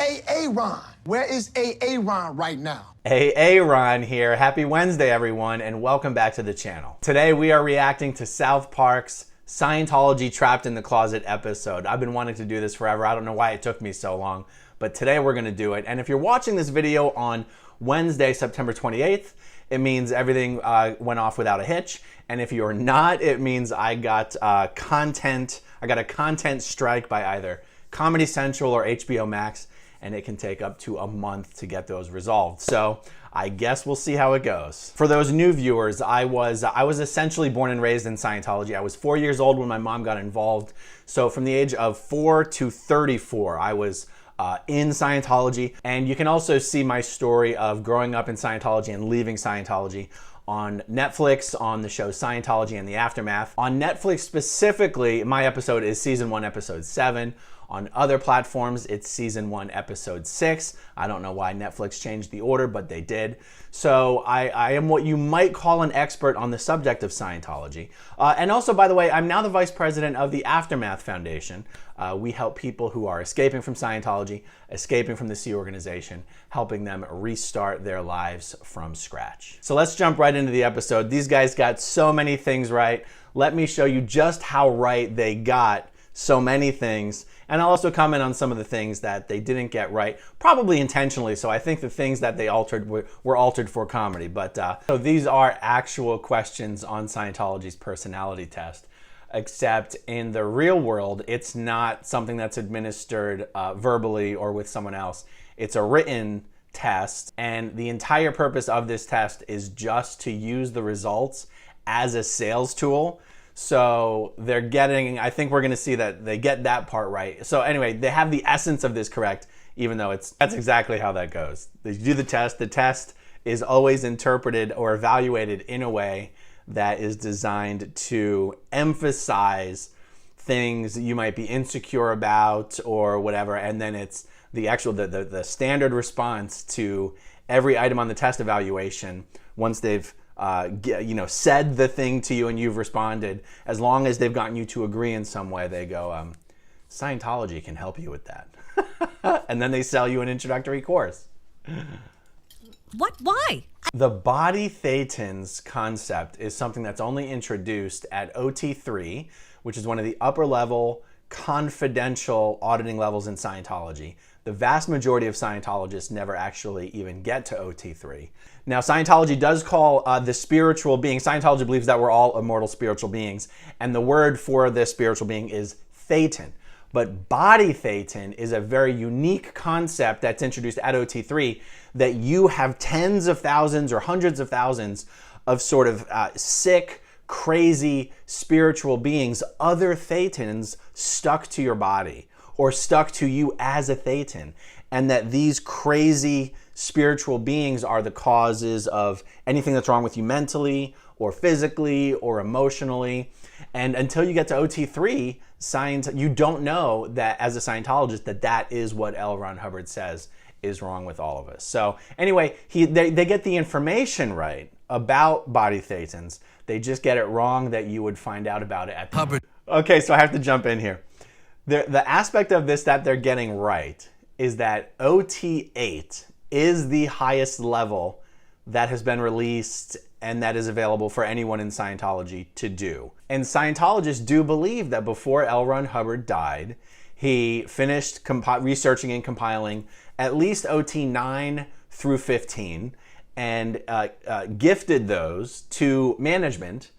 Ron. Where is Ron right now? Ron here. Happy Wednesday, everyone, and welcome back to the channel. Today we are reacting to South Park's Scientology Trapped in the Closet episode. I've been wanting to do this forever. I don't know why it took me so long, but today we're going to do it. And if you're watching this video on Wednesday, September 28th, it means everything went off without a hitch. And if you're not, it means I got a content strike by either Comedy Central or HBO Max, and it can take up to a month to get those resolved. So I guess we'll see how it goes. For those new viewers, I was essentially born and raised in Scientology. I was 4 years old when my mom got involved. So from the age of 4 to 34, I was in Scientology. And you can also see my story of growing up in Scientology and leaving Scientology on Netflix on the show Scientology and the Aftermath. On Netflix specifically, my episode is season 1, episode 7. On other platforms, it's season 1, episode 6. I don't know why Netflix changed the order, but they did. So I am what you might call an expert on the subject of Scientology. And also, by the way, I'm now the vice president of the Aftermath Foundation. We help people who are escaping from Scientology, escaping from the Sea Organization, helping them restart their lives from scratch. So let's jump right into the episode. These guys got so many things right. Let me show you just how right they got so many things. And I'll also comment on some of the things that they didn't get right, probably intentionally. So I think the things that they altered were altered for comedy. But so these are actual questions on Scientology's personality test, except in the real world, it's not something that's administered verbally or with someone else. It's a written test. And the entire purpose of this test is just to use the results as a sales tool. So they're getting, I think we're going to see that they get that part right. So anyway, they have the essence of this correct, even though that's exactly how that goes. They do the test. The test is always interpreted or evaluated in a way that is designed to emphasize things you might be insecure about or whatever. And then it's the actual, the standard response to every item on the test evaluation once they've said the thing to you and you've responded, as long as they've gotten you to agree in some way, they go, Scientology can help you with that. And then they sell you an introductory course. What? Why? The body thetans concept is something that's only introduced at OT3, which is one of the upper level confidential auditing levels in Scientology. The vast majority of Scientologists never actually even get to OT3. Now, Scientology does call the spiritual being, Scientology believes that we're all immortal spiritual beings, and the word for this spiritual being is thetan. But body thetan is a very unique concept that's introduced at OT3, that you have tens of thousands or hundreds of thousands of sort of sick, crazy spiritual beings, other thetans stuck to your body or stuck to you as a thetan, and that these crazy spiritual beings are the causes of anything that's wrong with you mentally or physically or emotionally. And until you get to OT3, you don't know that as a Scientologist that is what L. Ron Hubbard says is wrong with all of us. So anyway, they get the information right about body thetans. They just get it wrong that you would find out about it at Hubbard. Okay, so I have to jump in here. The aspect of this that they're getting right is that OT8 is the highest level that has been released and that is available for anyone in Scientology to do. And Scientologists do believe that before L. Ron Hubbard died, he finished researching and compiling at least OT9 through 15 and gifted those to management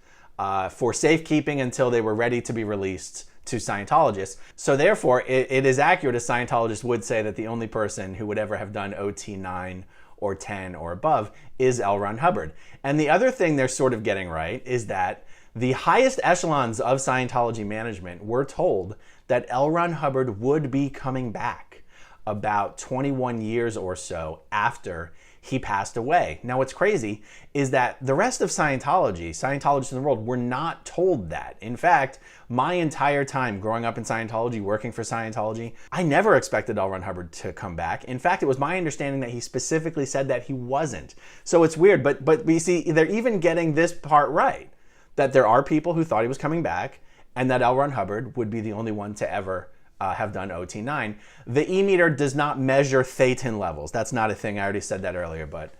for safekeeping until they were ready to be released to Scientologists. So therefore, it is accurate, as Scientologists would say, that the only person who would ever have done OT9 or 10 or above is L. Ron Hubbard. And the other thing they're sort of getting right is that the highest echelons of Scientology management were told that L. Ron Hubbard would be coming back about 21 years or so after he passed away. Now, what's crazy is that the rest of Scientologists in the world were not told that. In fact, my entire time growing up in Scientology, working for Scientology, I never expected L. Ron Hubbard to come back. In fact, it was my understanding that he specifically said that he wasn't. So it's weird, but you see, they're even getting this part right, that there are people who thought he was coming back and that L. Ron Hubbard would be the only one to ever have done OT9. The E-meter does not measure thetan levels. That's not a thing. I already said that earlier, but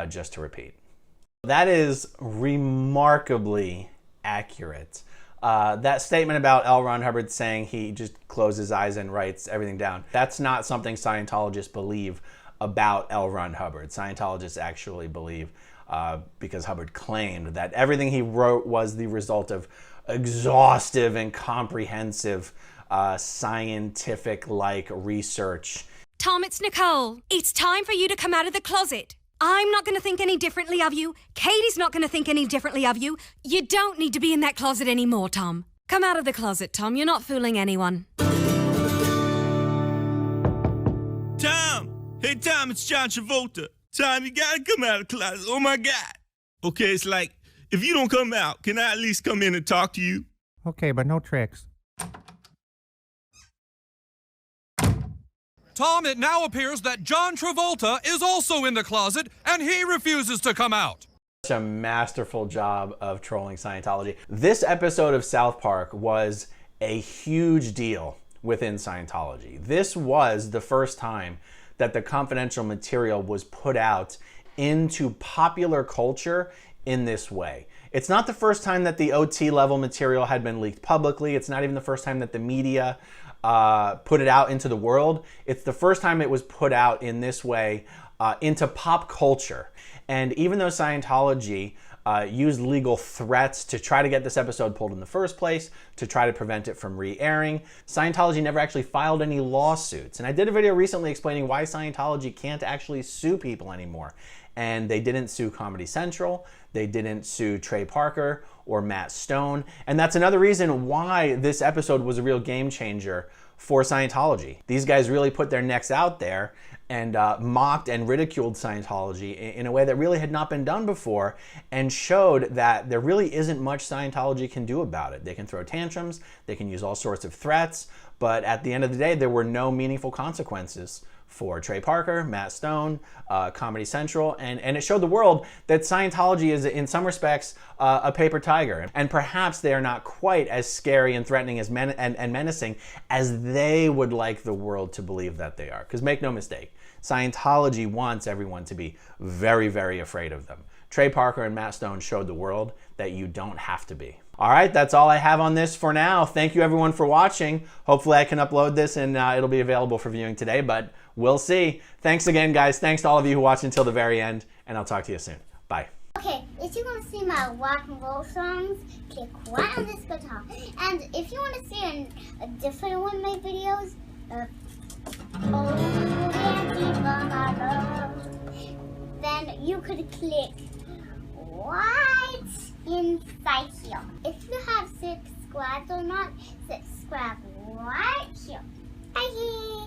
just to repeat. That is remarkably accurate. That statement about L. Ron Hubbard saying he just closes his eyes and writes everything down, that's not something Scientologists believe about L. Ron Hubbard. Scientologists actually believe, because Hubbard claimed that everything he wrote was the result of exhaustive and comprehensive scientific-like research. Tom, it's Nicole. It's time for you to come out of the closet. I'm not going to think any differently of you. Katie's not going to think any differently of you. You don't need to be in that closet anymore, Tom. Come out of the closet, Tom. You're not fooling anyone. Tom! Hey, Tom, it's John Travolta. Tom, you gotta come out of the closet. Oh, my God. Okay, it's like, if you don't come out, can I at least come in and talk to you? Okay, but no tricks. Tom, it now appears that John Travolta is also in the closet, and he refuses to come out. Such a masterful job of trolling Scientology. This episode of South Park was a huge deal within Scientology. This was the first time that the confidential material was put out into popular culture in this way. It's not the first time that the OT level material had been leaked publicly. It's not even the first time that the media put it out into the world. It's the first time it was put out in this way into pop culture. And even though Scientology used legal threats to try to get this episode pulled in the first place, to try to prevent it from re-airing, Scientology never actually filed any lawsuits. And I did a video recently explaining why Scientology can't actually sue people anymore. And they didn't sue Comedy Central, they didn't sue Trey Parker or Matt Stone. And that's another reason why this episode was a real game changer for Scientology. These guys really put their necks out there and mocked and ridiculed Scientology in a way that really had not been done before, and showed that there really isn't much Scientology can do about it. They can throw tantrums, they can use all sorts of threats, but at the end of the day, there were no meaningful consequences for Trey Parker, Matt Stone, Comedy Central, and it showed the world that Scientology is, in some respects, a paper tiger. And perhaps they are not quite as scary and threatening as and menacing as they would like the world to believe that they are. Because make no mistake, Scientology wants everyone to be very, very afraid of them. Trey Parker and Matt Stone showed the world that you don't have to be. All right, that's all I have on this for now. Thank you everyone for watching. Hopefully I can upload this and it'll be available for viewing today, but we'll see. Thanks again, guys. Thanks to all of you who watched until the very end, and I'll talk to you soon. Bye. Okay, if you want to see my rock and roll songs, click right on this guitar. And if you want to see a different one of my videos, then you could click right inside here. If you have subscribed or not, subscribe right here. Bye.